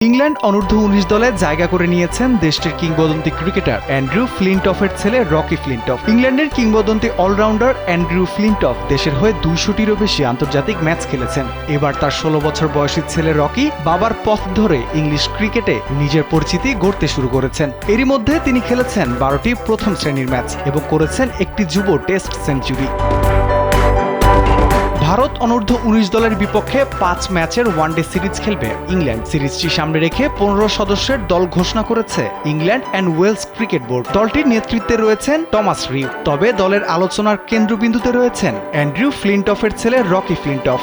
England অনূর্ধ্ব-19 দলে জায়গা করে নিয়েছেন দেশটির কিংবদন্তি ক্রিকেটার অ্যান্ড্রু ফ্লিনটফের ছেলে রকি ফ্লিনটফ। ইংল্যান্ডের কিংবদন্তি অলরাউন্ডার অ্যান্ড্রু ফ্লিনটফ দেশের হয়ে 200টিরও বেশি আন্তর্জাতিক ম্যাচ খেলেছেন। এবার তার 16 বছর বয়সী ছেলে রকি বাবার পথ ধরে ইংলিশ ক্রিকেটে নিজের পরিচিতি গড়তে শুরু করেছেন। এরই মধ্যে তিনি খেলেছেন 12টি প্রথম শ্রেণীর ম্যাচ এবং করেছেন একটি যুব টেস্ট সেঞ্চুরি। ভারত অনূর্ধ্ব-19 দলের বিপক্ষে 5 ম্যাচের ওয়ানডে সিরিজ খেলবে ইংল্যান্ড। সিরিজটি সামনে রেখে 15 সদস্যের দল ঘোষণা করেছে England and Wales cricket board. দলটির নেতৃত্বে রয়েছেন টমাস রিভ, তবে দলের আলোচনার কেন্দ্রবিন্দুতে রয়েছেন অ্যান্ড্রু ফ্লিনটফের ছেলে রকি ফ্লিনটফ।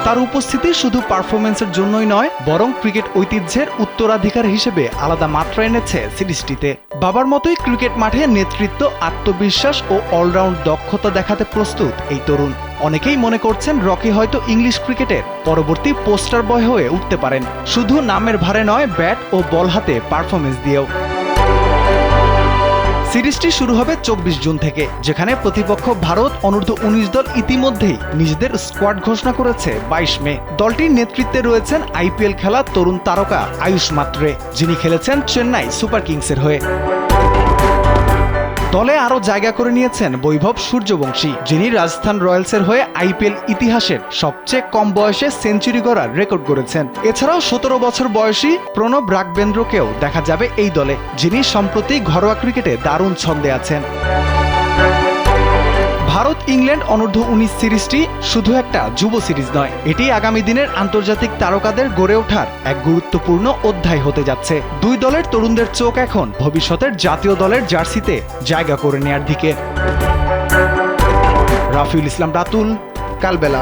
তার উপস্থিতি শুধু পারফরম্যান্সের জন্যই নয়, বরং ক্রিকেট ঐতিহ্যের উত্তরাধিকার হিসেবে আলাদা মাত্রা এনেছে সিরিজটিতে। বাবার মতোই ক্রিকেট মাঠে নেতৃত্ব, আত্মবিশ্বাস ও অলরাউন্ড দক্ষতা দেখাতে প্রস্তুত এই তরুণ। অনেকেই মনে করছেন রকি হয়তো ইংলিশ ক্রিকেটের পরবর্তী পোস্টার বয় হয়ে উঠতে পারেন, শুধু নামের ভারে নয়, ব্যাট ও বল হাতে পারফরম্যান্স দিয়েও। সিরিজটি শুরু হবে 24 জুন থেকে, যেখানে প্রতিপক্ষ ভারত অনূর্ধ্ব-19 দল ইতিমধ্যেই নিজেদের স্কোয়াড ঘোষণা করেছে 22 মে। দলটির নেতৃত্বে রয়েছেন আইপিএল খেলা তরুণ তারকা আয়ুষ মাত্রে, যিনি খেলেছেন চেন্নাই সুপার কিংসের হয়ে। দলে আরও জায়গা করে নিয়েছেন বৈভব সূর্যবংশী, যিনি রাজস্থান রয়্যালসের হয়ে আইপিএল ইতিহাসের সবচেয়ে কম বয়সে সেঞ্চুরি করার রেকর্ড গড়েছেন। এছাড়াও 17 বছর বয়সী প্রণব রাঘবেন্দ্রকেও দেখা যাবে এই দলে, যিনি সম্প্রতি ঘরোয়া ক্রিকেটে দারুণ ছন্দে আছেন। ভারত ইংল্যান্ড অনূর্ধ্ব-19 সিরিজটি শুধু একটা যুব সিরিজ নয়, এটি আগামী দিনের আন্তর্জাতিক তারকাদের গড়ে ওঠার এক গুরুত্বপূর্ণ অধ্যায় হতে যাচ্ছে। দুই দলের তরুণদের চোখ এখন ভবিষ্যতের জাতীয় দলের জার্সিতে জায়গা করে নেয়ার দিকে। রাফিউল ইসলাম রাতুল, কালবেলা।